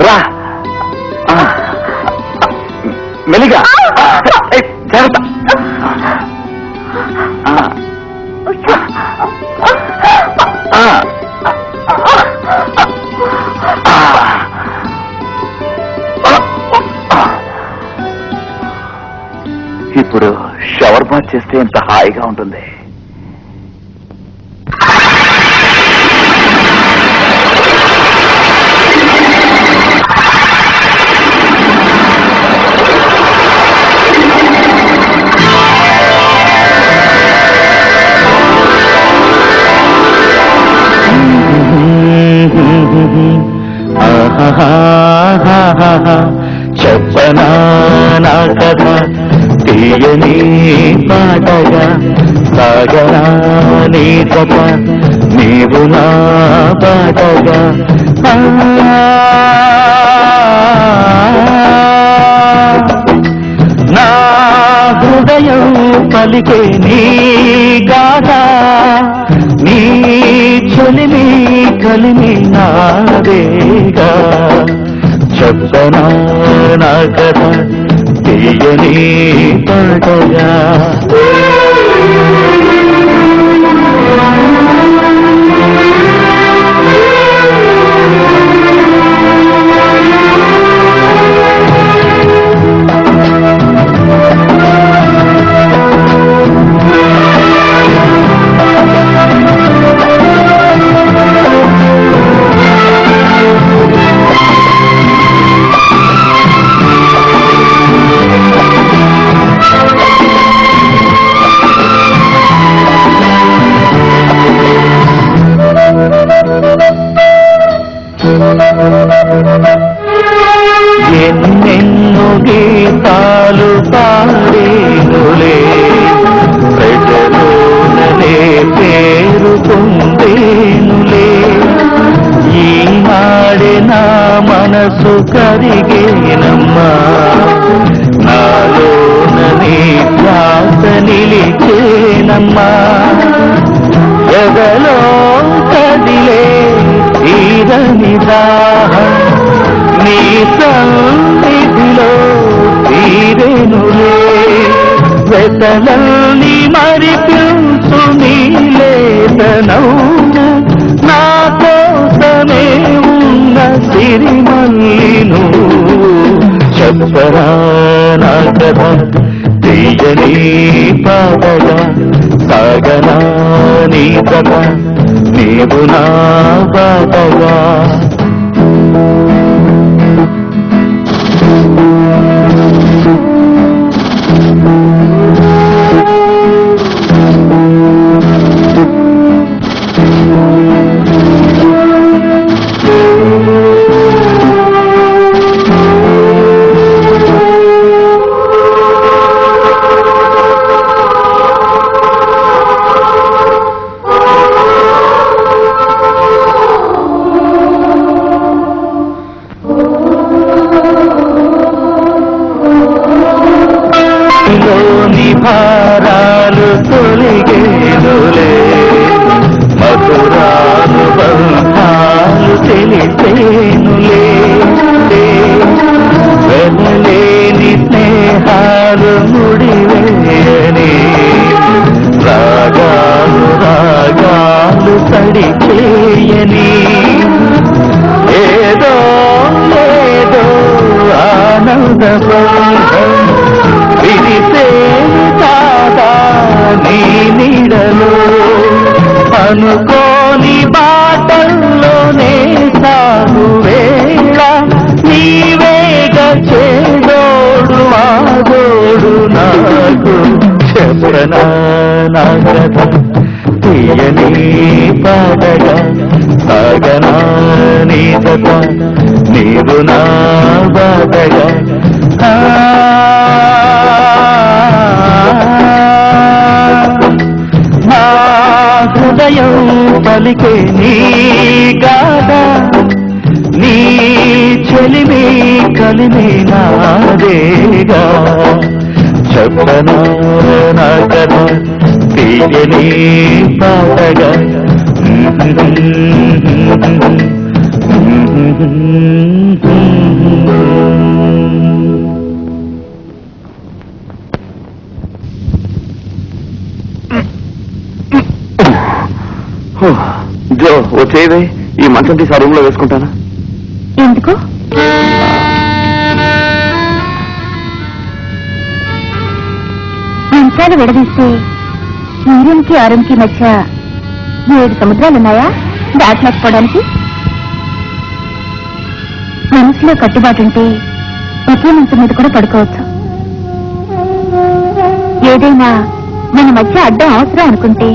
రా మెలిగా జాగ్రత్త. ఇప్పుడు షవర్ బాత్ చేస్తే ఎంత హాయిగా ఉంటుంది. చెప్పనా నా కథ తీయని పాటగా సాగనా నీ కథ నీవు నా పాటగా. నా హృదయం పలికే నీ గాథ నీ చెలిమి కలిమి నాదేగా. చెప్పనా నా కథ తీయని పాటగా. ఎన్నెన్నో గీతాలు పాడేనులే ప్రజలోనలే పేరు పొందేనులే. ఈనాడే నా మనసు కరిగేనమ్మా నాలోననే శ్వాస నిలిచేనమ్మా. ఎదలో కదిలే తీరని దాహం నీ సన్నిధిలో తీరెనులే. వెతలల్ని మరిపించు నీ లేతనం నా కోసమే ఉన్న సిరిమల్లిను. చెప్పరా నా కథ తీయని పాటగా సాగనా నీ కథ నీవు నా బాటగా. భారాలు తొలిగేనులే మధురాలు బంధాలు తెలిసేనులే. వెనలేని స్నేహాలు ముడివేయని రాగాలు రాగాలు తడిచేయని. ఏదో ఏదో ఆనంద విరిసే కాదా నీ నీడలో అనుకోని బాటల్లోనే సాగు వేళ నీవేగ చేదోడు ఆగోడు నాకు. చెప్పనా నా కథ తీయని పాటగా సాగనా నీ కథ నీవు నా బాటగా. నా హృదయం పలికే నీ గాథ నీ చెలిమి కలిమి నాదేగా. చెప్పనా నా కథ తీయని పాటగా జో వచ్చేవే ఈ మంచం తీసి ఆ రూమ్ లో వేసుకుంటానా? ఎందుకు? మంచాలు విడదీస్తే ఈ రూమ్కి ఆ రూమ్కి మధ్య 7 సముద్రాలున్నాయా దాటలేకపోవడానికి? మనసులో కట్టుబాటుంటే ఒకే మంచం మీద కూడా పడుకోవచ్చు. ఏదైనా మన మధ్య అడ్డం అవసరం అనుకుంటే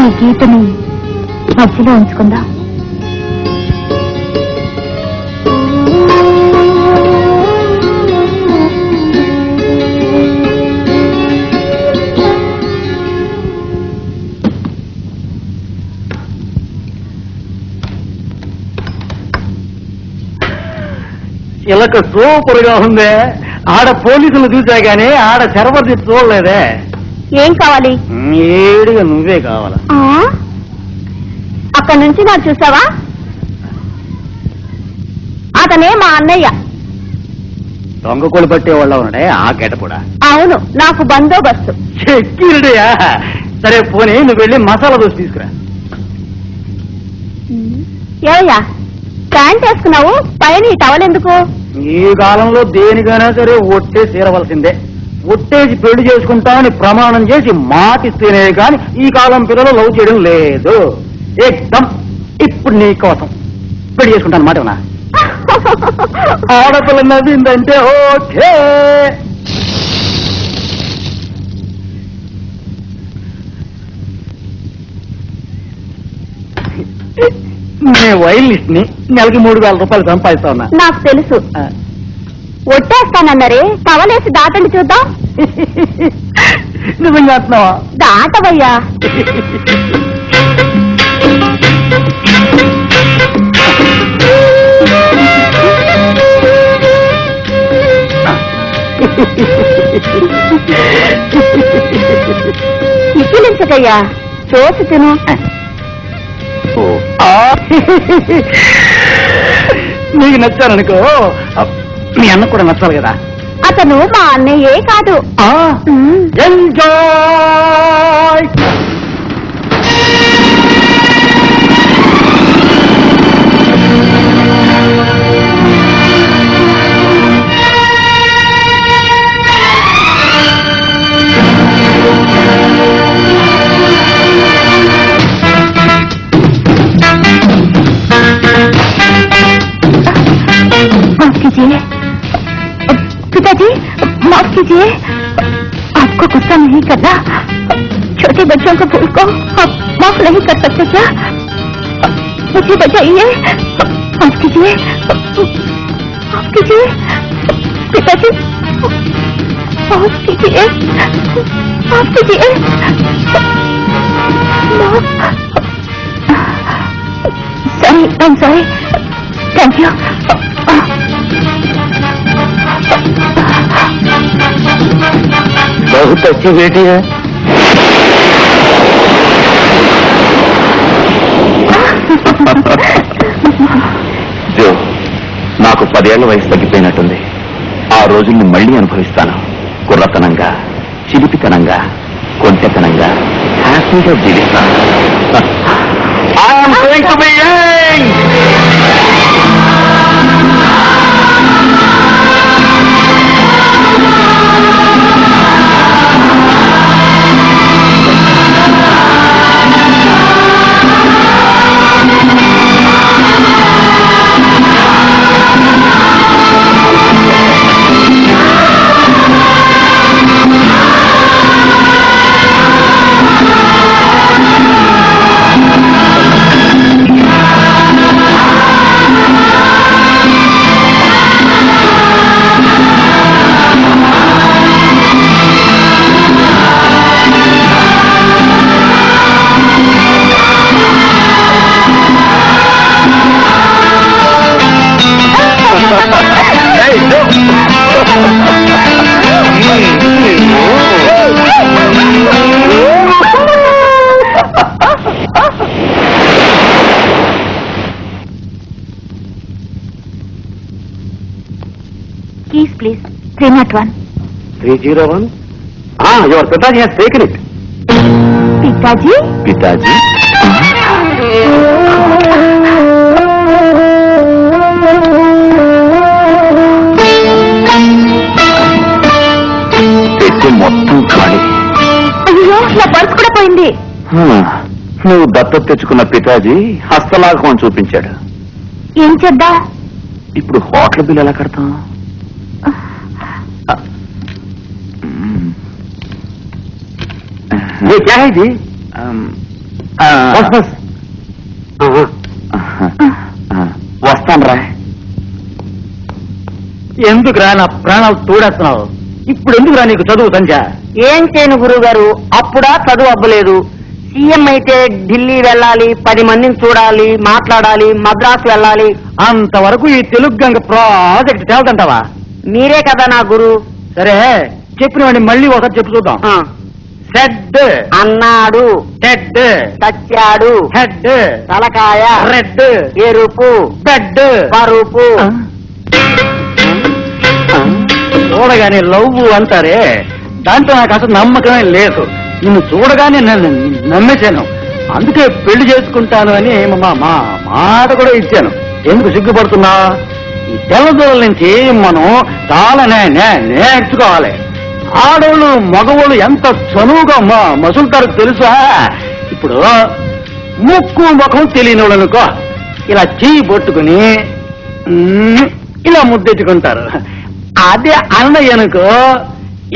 ఈ గీతని మధ్యలో ఉంచుకుందాం. ఇలాక సూపర్ గా ఉందే. ఆడ పోలీసులు చూసా గానీ ఆడ శరపతి చూడలేదే. ఏం కావాలి? ఏడుగా నువ్వే కావాలా? అక్కడి నుంచి నాకు చూసావా? అతనే మా అన్నయ్య. దొంగకోళ్ళు పట్టేవాళ్ళ ఉన్నాడే ఆ గెట కూడా. అవును, నాకు బందోబస్తు. సెక్యూరిటీయా? సరే పోనీ నువ్వు వెళ్ళి మసాలా దోశ తీసుకురా. ఏయ్యా, ప్యాంట్ వేసుకున్నావు, పైన ఈ టవల్ ఎందుకు? ఈ కాలంలో దేనికైనా సరే ఒట్టే తీరవలసిందే. ఒట్టేసి పెళ్లి చేసుకుంటామని ప్రమాణం చేసి మాటిస్తేనే కాని ఈ కాలం పిల్లలు లవ్ చేయడం లేదు. ఏకదం ఇప్పుడు నీ కోసం పెళ్లి చేసుకుంటాను మాట. ఆడపిల్ల నవ్విందంటే ఓకే. నేను వైలిస్ట్ ని, నెలకి 3,000 రూపాయలు సంపాదిస్తా ఉన్నా. నాకు తెలుసు. ఒట్టేస్తానన్నారే, టవలేసి దాటండి చూద్దాం. నిజం చేస్తున్నావా? దాటవయ్యా. ఇక్కిలించకయ్యా, చూసి తిను. నీకు నచ్చాననుకో, మీ అన్న కూడా నచ్చాలి కదా. అతను మా అన్నయ్యే కాదు. ఎంజాయ్. पिताजी माफ कीजिए, आपको गुस्सा नहीं करना। छोटे बच्चों को भूल को आप माफ नहीं कर सकते क्या? मुझे बचाइए, माफ कीजिए, माफ कीजिए पिताजी, माफ कीजिए, माफ कीजिए, sorry, I am sorry, thank you. बहुत अच्छी बेटी है. జో, నాకు 10 ఏళ్ల వయసు తగ్గిపోయినట్టుంది. ఆ రోజుల్ని మళ్ళీ అనుభవిస్తాను. కుర్రతనంగా, చిలిపితనంగా, కొంటెతనంగా, హ్యాపీగా జీవిస్తాను. 301. 301? Your Pitaji has taken it. పితాజీ పితాజీ పెట్టి మొత్తం ఖాళీ. అయ్యో నా పర్స్ కూడా పోయింది. నువ్వు దత్తత తెచ్చుకున్న పితాజీ హస్తలాఘవం చూపించాడు. ఏం చేద్దా? ఇప్పుడు హోటల్ బిల్ ఎలా కడతాం? ఇది వస్తాను రా. ఎందుకురా నా ప్రాణాలు తోడేస్తున్నావు? ఇప్పుడు ఎందుకురా నీకు చదువు సంధ్య? ఏం చేయను గురువు గారు, అప్పుడా చదువు అవ్వలేదు. సీఎం అయితే ఢిల్లీ వెళ్ళాలి, 10 మందిని చూడాలి, మాట్లాడాలి, మద్రాసు వెళ్ళాలి. అంతవరకు ఈ తెలుగు గంగ ప్రాజెక్ట్ తేలదంటావా? మీరే కదా నా గురు. సరే చెప్పినవాడిని మళ్ళీ ఒకసారి చెప్పు చూద్దాం. సెడ్ అన్నాడు, హెడ్ చచ్చాడు, హెడ్ తలకాయ, రెడ్ ఎరుపు, బెడ్ పరుపు. చూడగానే లవ్ అంటారే, దాంట్లో నాకు అసలు నమ్మకమే లేదు. నిన్ను చూడగానే నన్ను నమ్మేశాను. అందుకే పెళ్లి చేసుకుంటాను అని మా మాట కూడా ఇచ్చాను. ఎందుకు సిగ్గుపడుతున్నా? ఈ తెల్లదూల నుంచి మనం చాలా నేర్చుకోవాలి. ఆడవాళ్ళు మగవాళ్ళు ఎంత చనువుగా మసులుతారో తెలుసా? ఇప్పుడు ముక్కు ముఖం తెలియని వాళ్ళు అనుకో, ఇలా చెయ్యి పట్టుకుని ఇలా ముద్దెట్టుకుంటారు. అదే అన్నయ్య అనుకో,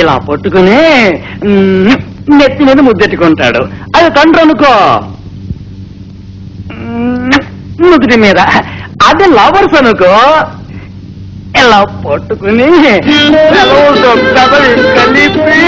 ఇలా పట్టుకుని నెత్తి మీద ముద్దెట్టుకుంటాడు. అది తండ్రి అనుకో, నుదుటి మీద. అది లవర్స్ అనుకో, ఇలా పట్టుకుని సెలవులతో కబలి కలిపి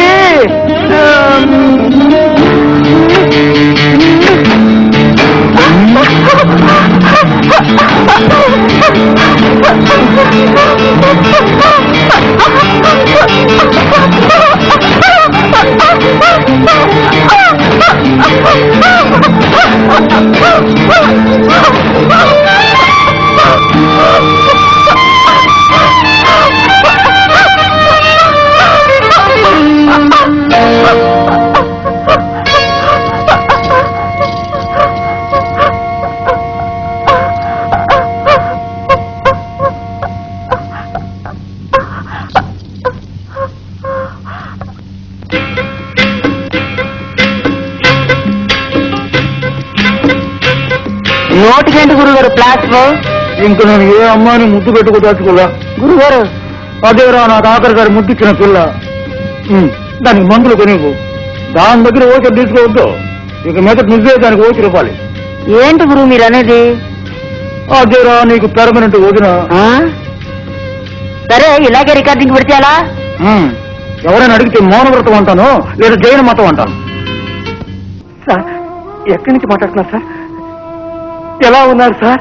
నోటికేంటి గురుగారు ప్లాస్టర్? ఇంక నేను ఏ అమ్మాయిని ముద్దు పెట్టుకోదలుచుకోలే గురుగారు అదేరా నాకు ఆఖరి గారు ముద్దిచ్చిన పిల్ల. దానికి మందులు కొనివ్వు. దాని దగ్గర ఓచర్ తీసుకోవద్దు. ఇక మీద నువ్వే దానికి ఓచర్ ఇవ్వాలి. ఏంటి గురువు మీరు అనేది? అదేరా నీకు పెర్మనెంట్ వదిన. సరే ఇలాగే రికార్డింగ్ పెడితే ఎలా? ఎవరైనా అడిగితే మౌనవ్రతం అంటాను, లేదా జైన మతం అంటాను. సార్ ఎక్కడి నుంచి మాట్లాడుతున్నారు సార్? ఎలా ఉన్నారు సార్?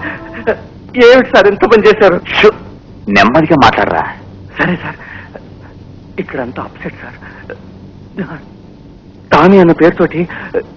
ఏమిటి సార్ ఎంత పని చేశారు? నెమ్మదిగా మాట్లాడరా. సరే సార్, ఇక్కడంతా అప్సెట్ సార్. టామీ అన్న పేరుతోటి